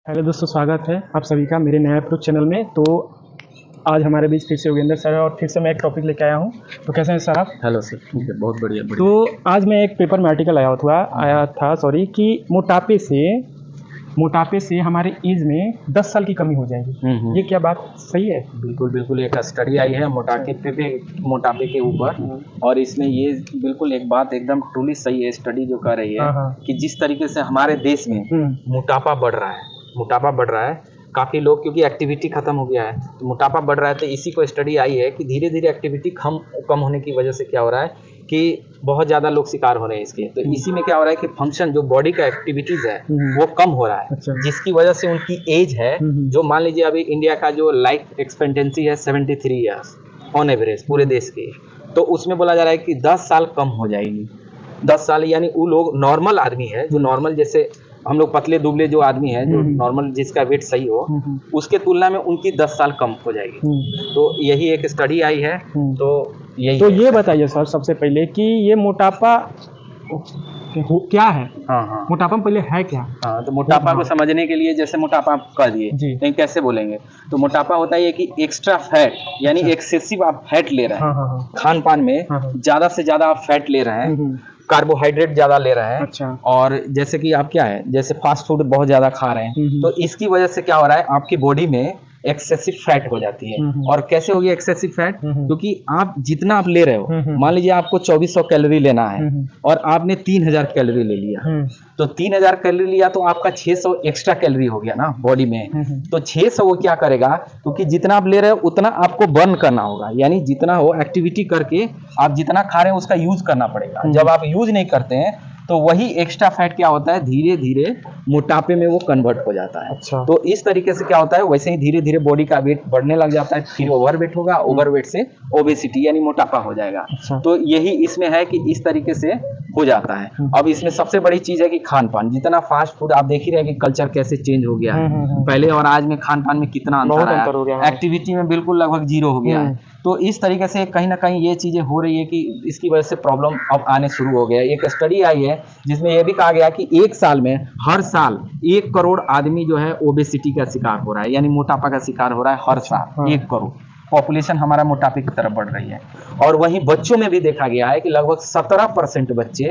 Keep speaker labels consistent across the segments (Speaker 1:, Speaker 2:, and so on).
Speaker 1: Hello दोस्तों, स्वागत है आप सभी का मेरे नए यूट्यूब चैनल में। तो आज हमारे बीच फिर से योगेंद्र सर है और फिर से मैं एक टॉपिक लेके आया हूँ। तो कैसे हैं सर आप?
Speaker 2: हेलो सर, ठीक है, बहुत बढ़िया
Speaker 1: तो
Speaker 2: बढ़िया।
Speaker 1: आज मैं एक पेपर में आर्टिकल आया था कि मोटापे से हमारे एज में 10 साल की कमी हो जाएगी। ये क्या बात सही है?
Speaker 2: बिल्कुल बिल्कुल, एक स्टडी आई है मोटापे के ऊपर, और इसमें ये बिल्कुल एक बात एकदम ट्रूली सही है। स्टडी जो कर रही है
Speaker 1: हाँ, हाँ।
Speaker 2: कि जिस तरीके से हमारे देश में मोटापा बढ़ रहा है, काफ़ी लोग, क्योंकि एक्टिविटी खत्म हो गया है तो मोटापा बढ़ रहा है। तो इसी को स्टडी आई है कि धीरे धीरे एक्टिविटी कम होने की वजह से क्या हो रहा है कि बहुत ज़्यादा लोग शिकार हो रहे हैं इसके। तो इसी में क्या हो रहा है कि फंक्शन जो बॉडी का एक्टिविटीज़ है वो कम हो रहा है।
Speaker 1: अच्छा।
Speaker 2: जिसकी वजह से उनकी एज है, जो मान लीजिए अभी इंडिया का जो लाइफ एक्सपेक्टेंसी है 73 ईयर्स ऑन एवरेज पूरे देश की, तो उसमें बोला जा रहा है कि 10 साल कम हो जाएगी। 10 साल यानी वो लोग नॉर्मल आदमी है, जो नॉर्मल जैसे हम लोग पतले दुबले जो आदमी है, जो नॉर्मल जिसका वेट सही हो, उसके तुलना में उनकी 10 साल कम हो जाएगी। तो यही एक स्टडी आई है। तो यही
Speaker 1: तो ये बताइए सर, सबसे पहले कि ये मोटापा क्या है?
Speaker 2: हाँ,
Speaker 1: मोटापा में पहले है क्या?
Speaker 2: हाँ, तो मोटापा को समझने के लिए, जैसे मोटापा आप कह दिए, लेकिन कैसे बोलेंगे? तो मोटापा होता है कि एक्स्ट्रा फैट, यानी एक्सेसिव आप फैट ले रहे हैं। खान पान में ज्यादा से ज्यादा आप फैट ले रहे हैं, कार्बोहाइड्रेट ज्यादा ले रहे हैं।
Speaker 1: अच्छा।
Speaker 2: और जैसे कि आप क्या है, जैसे फास्ट फूड बहुत ज्यादा खा रहे हैं, तो इसकी वजह से क्या हो रहा है, आपकी बॉडी में एक्सेसिव फैट हो जाती है। और कैसे होगी एक्सेसिव फैट? क्योंकि आप जितना आप ले रहे हो, मान लीजिए आपको 2400 कैलोरी लेना है और आपने 3000 कैलोरी ले लिया, तो 3000 कैलोरी लिया तो आपका 600 एक्स्ट्रा कैलोरी हो गया ना बॉडी में। तो 600 वो क्या करेगा, क्योंकि जितना आप ले रहे हो उतना आपको बर्न करना होगा, यानी जितना हो एक्टिविटी करके आप जितना खा रहे हैं उसका यूज करना पड़ेगा। जब आप यूज नहीं करते हैं तो वही एक्स्ट्रा फैट क्या होता है, धीरे धीरे मोटापे में वो कन्वर्ट हो जाता है।
Speaker 1: अच्छा।
Speaker 2: तो इस तरीके से क्या होता है, वैसे ही धीरे धीरे बॉडी का वेट बढ़ने लग जाता है, फिर ओवरवेट होगा, ओवरवेट से ओबेसिटी यानी मोटापा हो जाएगा।
Speaker 1: अच्छा।
Speaker 2: तो यही इसमें है कि इस तरीके से हो जाता है। अब इसमें सबसे बड़ी चीज है कि खान पान, जितना फास्ट फूड आप देख ही रहे हैं कि कल्चर कैसे चेंज हो गया है। पहले और आज में खान पान में कितना अंतर
Speaker 1: हो गया
Speaker 2: है, एक्टिविटी में बिल्कुल लगभग जीरो हो गया है। तो इस तरीके से कहीं ना कहीं ये चीजें हो रही है कि इसकी वजह से प्रॉब्लम अब आने शुरू हो गया। एक स्टडी आई है जिसमें यह भी कहा गया कि एक साल में हर साल 1 करोड़ आदमी जो है ओबेसिटी का शिकार हो रहा है, यानी मोटापा का शिकार हो रहा है हर साल। 1 करोड़ पॉपुलेशन हमारा मोटापे की तरफ बढ़ रही है। और वहीं बच्चों में भी देखा गया है कि लगभग 17% बच्चे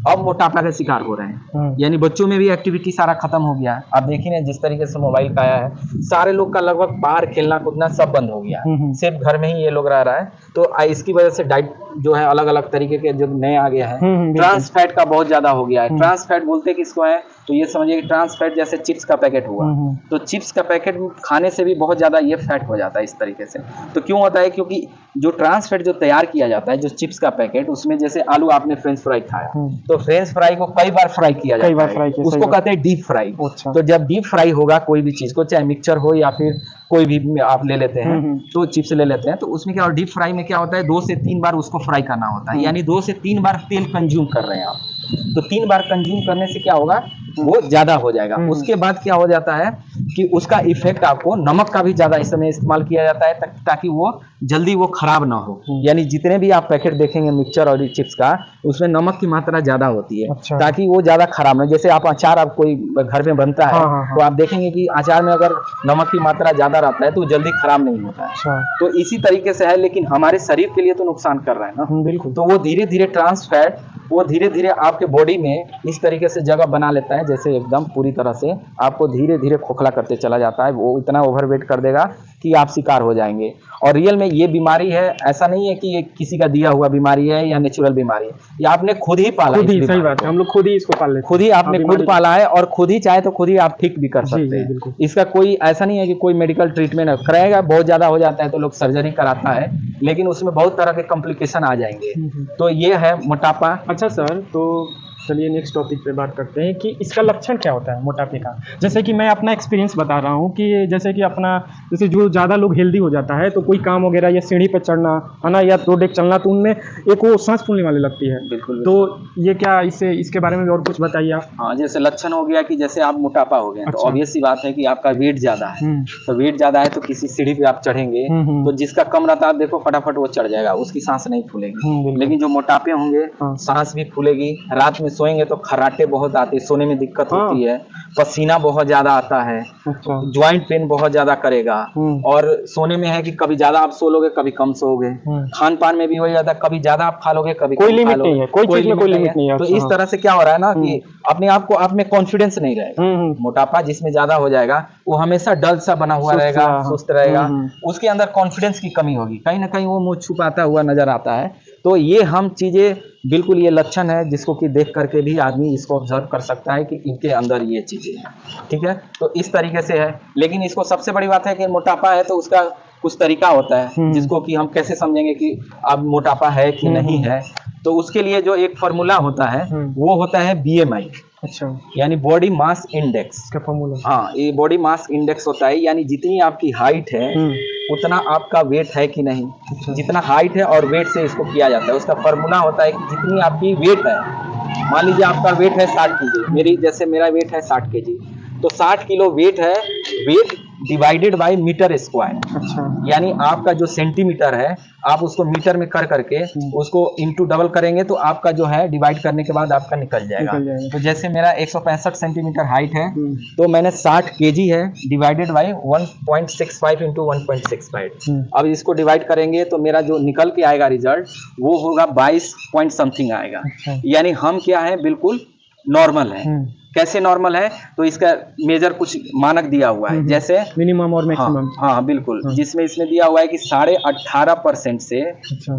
Speaker 2: अब मोटापा का शिकार हो रहे हैं, यानी बच्चों में भी एक्टिविटी सारा खत्म हो गया है। आप देखिए ना, जिस तरीके से मोबाइल का आया है, सारे लोग का लगभग बाहर खेलना कूदना सब बंद हो गया, सिर्फ घर में ही ये लोग रह रहा है। तो इसकी वजह से डाइट जो है अलग अलग तरीके के जो नए आ गया है, ट्रांस फैट का बहुत ज्यादा हो गया है। ट्रांस फैट बोलते किसको है, तो ये समझिए कि ट्रांस फैट जैसे चिप्स का पैकेट हुआ, तो चिप्स का पैकेट खाने से भी बहुत ज्यादा ये फैट हो जाता है इस तरीके से। तो क्यों होता है, क्योंकि जो ट्रांस फैट जो तैयार किया जाता है, जो चिप्स का पैकेट, उसमें जैसे आलू आपने फ्रेंच फ्राई खाया, तो फ्रेंच फ्राई को कई बार फ्राई किया जाता है, उसको कहते हैं डीप फ्राई। तो जब डीप फ्राई होगा कोई भी चीज को, चाहे मिक्सचर हो या फिर कोई भी आप ले लेते हैं, तो चिप्स ले लेते हैं, तो उसमें क्या, डीप फ्राई में क्या होता है, 2 से 3 बार उसको फ्राई करना होता है, यानी 2 से 3 बार तेल कंज्यूम कर रहे हैं आप। तो 3 बार कंज्यूम करने से क्या होगा, वो ज्यादा हो जाएगा। उसके बाद क्या हो जाता है कि उसका इफेक्ट आपको, नमक का भी ज्यादा इस समय इस्तेमाल किया जाता है ताकि वो जल्दी वो खराब ना हो। यानी जितने भी आप पैकेट देखेंगे मिक्सचर और चिप्स का, उसमें नमक की मात्रा ज्यादा होती है। अच्छा। ताकि वो ज्यादा खराब ना, जैसे आप अचार आप कोई घर में बनता है, तो आप देखेंगे कि अचार में अगर नमक की मात्रा ज्यादा रहता है तो जल्दी खराब नहीं होता है। अच्छा। तो इसी तरीके से है, लेकिन हमारे शरीर के लिए तो नुकसान कर रहा है ना। बिल्कुल। तो वो धीरे धीरे ट्रांस फैट वो धीरे धीरे आपके बॉडी में इस तरीके से जगह बना लेता है, जैसे एकदम पूरी तरह से आपको धीरे धीरे खोखला करते चला जाता है। वो इतना ओवरवेट कर देगा कि आप शिकार हो जाएंगे। और रियल में ये बीमारी है, ऐसा नहीं है कि ये किसी का दिया हुआ बीमारी है या नेचुरल बीमारी है, ये आपने खुद ही पाला है।
Speaker 1: सही बात है, हम लोग खुद ही इसको पाल लेते हैं,
Speaker 2: खुद ही आपने खुद पाला है, और खुद ही चाहे तो खुद ही आप ठीक भी कर सकते हैं। इसका कोई ऐसा नहीं है कि कोई मेडिकल ट्रीटमेंट कराएगा, बहुत ज्यादा हो जाता है तो लोग सर्जरी कराता है, लेकिन उसमें बहुत तरह के कॉम्प्लिकेशन आ जाएंगे। तो ये है मोटापा।
Speaker 1: अच्छा सर, तो चलिए नेक्स्ट टॉपिक पे बात करते हैं कि इसका लक्षण क्या होता है मोटापे का। जैसे कि मैं अपना एक्सपीरियंस बता रहा हूँ कि जैसे कि जैसे जो ज़्यादा लोग हेल्दी हो जाता है, तो कोई काम वगैरह या सीढ़ी पर चढ़ना है ना, या रोड एक चलना, तो उनमें एक वो सांस फूलने वाली लगती है।
Speaker 2: बिल्कुल।
Speaker 1: तो ये क्या, इसके बारे में और कुछ बताइए आप।
Speaker 2: हाँ, जैसे लक्षण हो गया कि जैसे आप मोटापा हो गए, तो ऑब्वियस सी बात है कि आपका वेट ज्यादा है। तो वेट ज्यादा है तो किसी सीढ़ी पे आप चढ़ेंगे, तो जिसका कम रहता है आप देखो फटाफट वो चढ़ जाएगा, उसकी सांस नहीं फूलेगी। लेकिन जो मोटापे होंगे सांस भी फूलेगी, रात में सोएंगे तो खर्राटे बहुत आते हैं, सोने में दिक्कत
Speaker 1: हाँ।
Speaker 2: होती है, पसीना बहुत ज्यादा आता है,
Speaker 1: अच्छा।
Speaker 2: ज्वाइंट पेन बहुत ज्यादा करेगा। और सोने में है कि कभी ज्यादा आप सो लोगे, कभी कम सोओगे। खान पान में भी वही जाता है, कभी ज्यादा आप खा लोगे, कभी
Speaker 1: कोई
Speaker 2: कम खा
Speaker 1: लिमिट
Speaker 2: लोगे।
Speaker 1: नहीं है, कोई चीज में कोई लिमिट नहीं है।
Speaker 2: तो
Speaker 1: अच्छा,
Speaker 2: इस तरह से क्या हो रहा है ना कि अपने आप को आप में कॉन्फिडेंस नहीं रहेगा। मोटापा जिसमें ज्यादा हो जाएगा वो हमेशा डल सा बना हुआ
Speaker 1: सुस्त
Speaker 2: रहेगा,
Speaker 1: सा,
Speaker 2: सुस्त रहेगा, उसके अंदर कॉन्फिडेंस की कमी होगी, कहीं ना कहीं वो मुंह छुपाता हुआ नजर आता है। तो ये हम चीजें बिल्कुल, ये लक्षण है जिसको कि देख करके भी आदमी इसको ऑब्जर्व कर सकता है कि इनके अंदर ये चीजें हैं। ठीक है, तो इस तरीके से है। लेकिन इसको सबसे बड़ी बात है कि मोटापा है तो उसका कुछ तरीका होता है जिसको कि हम कैसे समझेंगे कि अब मोटापा है कि नहीं है। तो उसके लिए जो एक फॉर्मूला होता है वो होता है BMI।
Speaker 1: अच्छा,
Speaker 2: यानी बॉडी मास इंडेक्स
Speaker 1: इसका फॉर्मूला।
Speaker 2: हाँ, ये बॉडी मास इंडेक्स होता है, यानी जितनी आपकी हाइट है उतना आपका वेट है कि नहीं।
Speaker 1: अच्छा।
Speaker 2: जितना हाइट है और वेट से इसको किया जाता है। उसका फॉर्मूला होता है कि जितनी आपकी वेट है, मान लीजिए आपका वेट है 60 kg, जैसे मेरा वेट है 60 kg, तो 60 किलो वेट है, weight divided by metre square.
Speaker 1: अच्छा।
Speaker 2: यानी आपका जो सेंटीमीटर है आप उसको मीटर में कर करके उसको इंटू डबल करेंगे तो आपका जो है डिवाइड करने के बाद आपका निकल जाएगा। तो जैसे मेरा 165 सेंटीमीटर हाइट है तो मैंने 60 केजी है डिवाइडेड बाय 1.65 इंटू 1.65। अब इसको डिवाइड करेंगे तो मेरा जो निकल के आएगा रिजल्ट वो होगा 22 पॉइंट समथिंग आएगा। यानी हम क्या है, बिल्कुल नॉर्मल है। कैसे नॉर्मल है, तो इसका मेजर कुछ मानक दिया हुआ है, जैसे
Speaker 1: मिनिमम और मैक्सिमम।
Speaker 2: हाँ बिल्कुल, जिसमें इसमें दिया हुआ है कि 18.5% से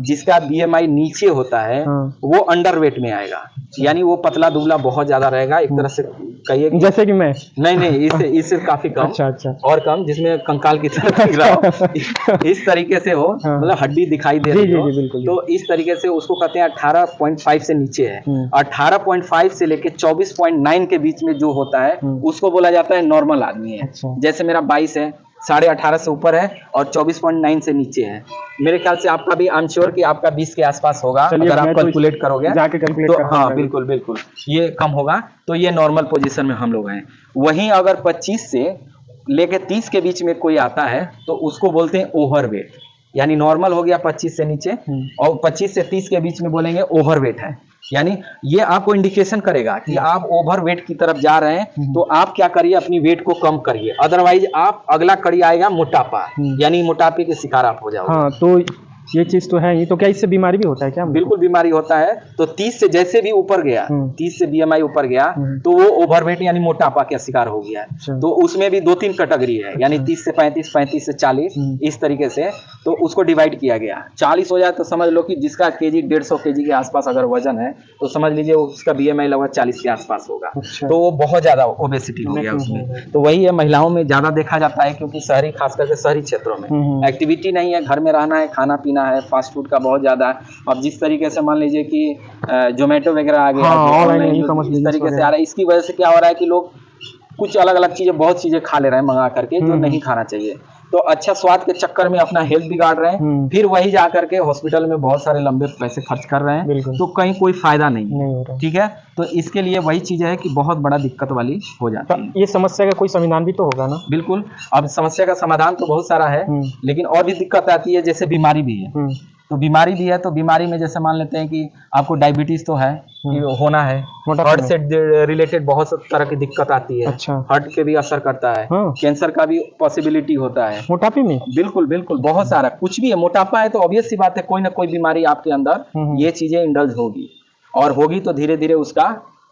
Speaker 2: जिसका BMI नीचे होता है वो अंडर वेट में आएगा। यानी वो पतला दुबला बहुत ज्यादा रहेगा, एक तरह से कहिए
Speaker 1: जैसे कि मैं
Speaker 2: नहीं, इससे काफी कम। अच्छा। और कम, जिसमें कंकाल की तरह दिख रहा हो इस तरीके से हो, मतलब हड्डी दिखाई दे रही हो, तो इस तरीके से उसको कहते हैं 18.5 से नीचे है। 18.5 से लेके 24.9 के बीच में जो होता है उसको बोला जाता है नॉर्मल आदमी है। जैसे मेरा 22 है, 18.5 से ऊपर है और 24.9 से नीचे है। मेरे ख्याल से आपका भी, आई एम श्योर कि आपका 20 के आसपास होगा अगर आप कैलकुलेट करोगे तो। हाँ बिल्कुल ये कम होगा, तो ये नॉर्मल पोजीशन में हम लोग हैं। वहीं अगर 25 से लेके 30 के बीच में कोई आता है तो उसको बोलते हैं ओवरवेट। यानी नॉर्मल हो गया 25 से नीचे, और 25 से 30 के बीच में बोलेंगे ओवरवेट है। यानी ये आपको इंडिकेशन करेगा कि आप ओवरवेट की तरफ जा रहे हैं, तो आप क्या करिए, अपनी वेट को कम करिए, अदरवाइज आप अगला कड़ी आएगा मोटापा, यानी मोटापे के शिकार आप हो जाओगे।
Speaker 1: हाँ, तो ये चीज तो है ही। तो क्या इससे बीमारी भी होता है क्या?
Speaker 2: बिल्कुल बीमारी होता है। तो 30 से जैसे भी ऊपर गया, 30 से BMI ऊपर गया तो वो ओवरवेट यानी मोटापा का शिकार हो गया। तो उसमें भी 2-3 कैटेगरी है, यानी 30 से 35, 35 से 40, इस तरीके से तो उसको डिवाइड किया गया। 40 हो जाए तो समझ लो कि जिसका केजी 150 केजी के आसपास अगर वजन है तो समझ लीजिए उसका BMI लगभग 40 के आसपास होगा। तो वो बहुत ज्यादा ओबेसिटी हो गया उसमें। तो वही है, महिलाओं में ज्यादा देखा जाता है, क्योंकि शहरी, खास करके शहरी क्षेत्रों में एक्टिविटी नहीं है, घर में रहना है, खाना पीना है, फास्ट फूड का बहुत ज्यादा है। अब जिस तरीके से मान लीजिए कि जोमेटो वगैरह आ गया, ऑनलाइन इस तरीके से आ रहा है, इसकी वजह से क्या हो रहा है कि लोग कुछ अलग अलग चीजें, बहुत चीजें खा ले रहे हैं मंगा करके, जो नहीं खाना चाहिए। तो अच्छा स्वाद के चक्कर में अपना हेल्थ बिगाड़ रहे हैं, फिर वही जा करके हॉस्पिटल में बहुत सारे लंबे पैसे खर्च कर रहे हैं, तो कहीं कोई फायदा नहीं। ठीक है, तो इसके लिए वही चीज है कि बहुत बड़ा दिक्कत वाली हो जाती है।
Speaker 1: ये समस्या का कोई समाधान भी तो होगा ना?
Speaker 2: बिल्कुल, अब समस्या का समाधान तो बहुत सारा है, लेकिन और भी दिक्कत आती है, जैसे बीमारी भी है। तो बीमारी भी है, तो बीमारी में जैसे मान लेते हैं कि आपको डायबिटीज तो है, होना है, हार्ट से रिलेटेड बहुत तरह की दिक्कत आती है। अच्छा। हार्ट के भी असर करता है, कैंसर का भी पॉसिबिलिटी होता है
Speaker 1: मोटापे में।
Speaker 2: बिल्कुल बहुत सारा कुछ भी है। मोटापा है तो ऑब्वियस सी बात है, कोई ना कोई बीमारी आपके अंदर ये चीजें इंडल्ज होगी, और होगी तो धीरे धीरे उसका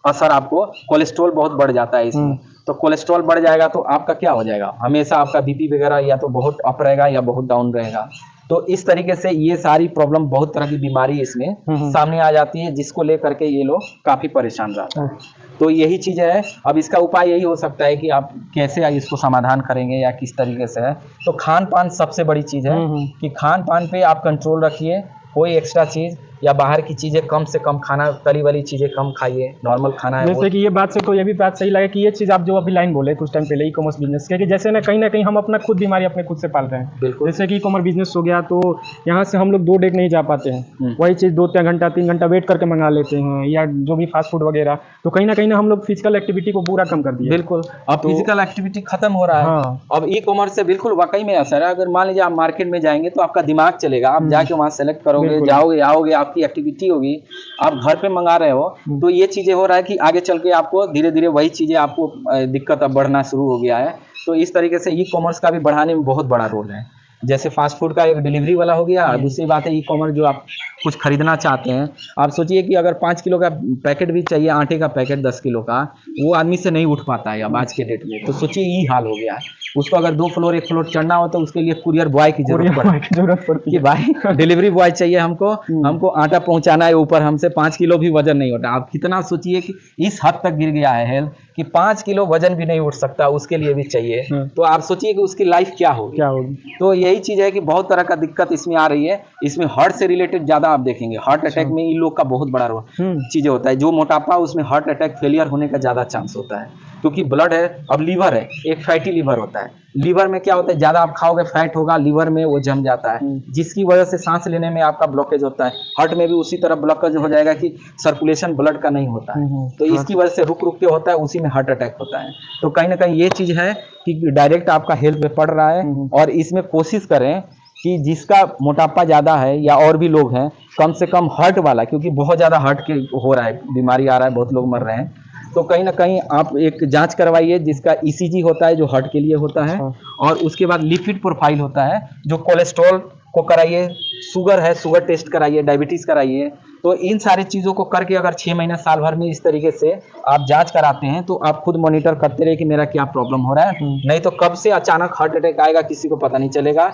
Speaker 2: असर आपको, कोलेस्ट्रॉल बहुत बढ़ जाता है इसमें। तो कोलेस्ट्रॉल बढ़ जाएगा तो आपका क्या हो जाएगा, हमेशा आपका BP वगैरह या तो बहुत अप रहेगा या बहुत डाउन रहेगा। तो इस तरीके से ये सारी प्रॉब्लम, बहुत तरह की बीमारी इसमें सामने आ जाती है, जिसको लेकर के ये लोग काफी परेशान रहते हैं। तो यही चीज है। अब इसका उपाय यही हो सकता है कि आप कैसे इसको समाधान करेंगे या किस तरीके से है। तो खान पान सबसे बड़ी चीज है कि खान पान पे आप कंट्रोल रखिए, कोई एक्स्ट्रा चीज या बाहर की चीजें कम से कम खाना, तली वाली चीजें कम खाइए, नॉर्मल खाना है।
Speaker 1: जैसे कि ये बात से तो ये भी बात सही लगे कि ये चीज आप जो अभी लाइन बोले कुछ टाइम पहले, ई कॉमर्स बिजनेस के, कि जैसे ना कहीं हम अपना खुद बीमारी अपने खुद से पाल रहे हैं।
Speaker 2: बिल्कुल।
Speaker 1: जैसे कि ई कॉमर्स बिजनेस हो गया, तो यहाँ से हम लोग 2 डेट नहीं जा पाते हैं, वही चीज 2-3 घंटा 3 घंटा वेट करके मंगा लेते हैं, या जो भी फास्ट फूड वगैरह। तो कहीं ना हम लोग फिजिकल एक्टिविटी को पूरा कम कर दिया।
Speaker 2: बिल्कुल, अब फिजिकल एक्टिविटी खत्म हो रहा है। अब ई कॉमर्स से बिल्कुल वाकई में असर है। अगर मान लीजिए आप मार्केट में जाएंगे तो आपका दिमाग चलेगा, आप जाके वहाँ सेलेक्ट करोगे, जाओगे आओगे, आप आपकी एक्टिविटी होगी, आप घर पे मंगा रहे हो, तो ये चीजें हो रहा है कि आगे चल के आपको धीरे धीरे वही चीजें आपको दिक्कत अब बढ़ना शुरू हो गया है। तो इस तरीके से ई कॉमर्स का भी बढ़ाने में बहुत बड़ा रोल है। जैसे फास्ट फूड का एक डिलीवरी वाला हो गया, दूसरी बात है ई कॉमर्स, जो आप कुछ खरीदना चाहते हैं, आप सोचिए कि अगर 5 किलो का पैकेट भी चाहिए, आटे का पैकेट 10 किलो का, वो आदमी से नहीं उठ पाता है अब आज के डेट में। तो सोचिए ये हाल हो गया है। उसको अगर 2 फ्लोर 1 फ्लोर चढ़ना हो तो उसके लिए कुरियर बॉय की जरूरत पड़ती है कि भाई डिलीवरी बॉय चाहिए हमको आटा पहुंचाना है ऊपर, हमसे 5 किलो भी वजन नहीं होता। आप कितना सोचिए कि इस हद तक गिर गया है हेल्थ कि 5 किलो वजन भी नहीं उठ सकता, उसके लिए भी चाहिए। तो आप सोचिए कि उसकी लाइफ क्या होगी। तो यही चीज है कि बहुत तरह का दिक्कत इसमें आ रही है। इसमें हार्ट से रिलेटेड ज्यादा आप देखेंगे, हार्ट अटैक में इन लोग का बहुत बड़ा रोल चीजें होता है। जो मोटापा, उसमें हार्ट अटैक फेलियर होने का ज्यादा चांस होता है, क्योंकि ब्लड है। अब लीवर है, एक फैटी लीवर होता है। लीवर में क्या होता है, ज्यादा आप खाओगे फैट होगा, लीवर में वो जम जाता है, जिसकी वजह से सांस लेने में आपका ब्लॉकेज होता है। हार्ट में भी उसी तरह ब्लॉकेज हो जाएगा कि सर्कुलेशन ब्लड का नहीं होता है, तो इसकी वजह से रुक रुक के होता है, उसी में हार्ट अटैक होता है। तो कहीं ना कहीं ये चीज है कि डायरेक्ट आपका हेल्थ पे पड़ रहा है। और इसमें कोशिश करें कि जिसका मोटापा ज्यादा है या और भी लोग हैं, कम से कम हार्ट वाला, क्योंकि बहुत ज्यादा हार्ट के हो रहा है, बीमारी आ रहा है, बहुत लोग मर रहे हैं। तो कहीं ना कहीं आप एक जांच करवाइए जिसका ईसीजी होता है, जो हार्ट के लिए होता है, और उसके बाद लिपिड प्रोफाइल होता है, जो कोलेस्ट्रॉल को कराइए, शुगर है शुगर टेस्ट कराइए, डायबिटीज कराइए। तो इन सारी चीजों को करके अगर 6 महीना साल भर में इस तरीके से आप जांच कराते हैं, तो आप खुद मॉनिटर करते रहे कि मेरा क्या प्रॉब्लम हो रहा है। नहीं तो कब से अचानक हार्ट अटैक आएगा किसी को पता नहीं चलेगा,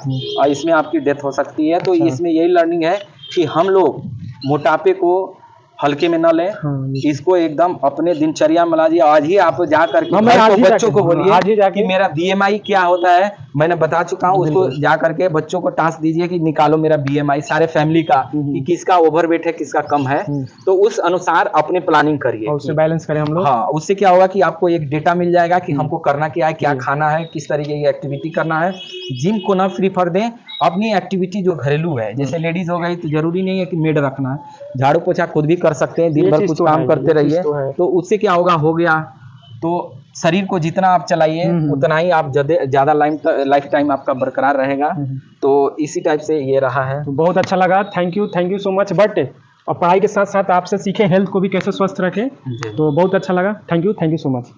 Speaker 2: और इसमें आपकी डेथ हो सकती है। तो इसमें यही लर्निंग है कि हम लोग मोटापे को हल्के में न लें, इसको एकदम अपने दिनचर्या में ला दिए। आज ही आप जा करके बच्चों को बोलिए कि मेरा बीएमआई क्या होता है, मैंने बता चुका हूँ। उसको जा करके बच्चों को टास्क दीजिए कि निकालो मेरा बीएमआई, सारे फैमिली का, कि किसका ओवरवेट है, किसका कम है। तो उस अनुसार अपने प्लानिंग करिए,
Speaker 1: उससे बैलेंस करें हम लोग।
Speaker 2: हाँ, उससे क्या होगा कि आपको एक डेटा मिल जाएगा कि हमको करना क्या है, क्या खाना है, किस तरीके की एक्टिविटी करना है। जिम को ना प्रीफर दें, अपनी एक्टिविटी जो घरेलू है, जैसे लेडीज हो गई तो जरूरी नहीं है कि मेड रखना है, झाड़ू पोछा खुद भी कर सकते हैं, दिन भर कुछ काम करते रहिए। तो उससे क्या होगा, हो गया तो शरीर को जितना आप चलाइए उतना ही आप ज्यादा लाइफ टाइम आपका बरकरार रहेगा। तो इसी टाइप से ये रहा है।
Speaker 1: तो बहुत अच्छा लगा, thank you so much. But और पढ़ाई के साथ साथ आपसे सीखे हेल्थ को भी कैसे स्वस्थ रखें, तो बहुत अच्छा लगा। Thank you so much.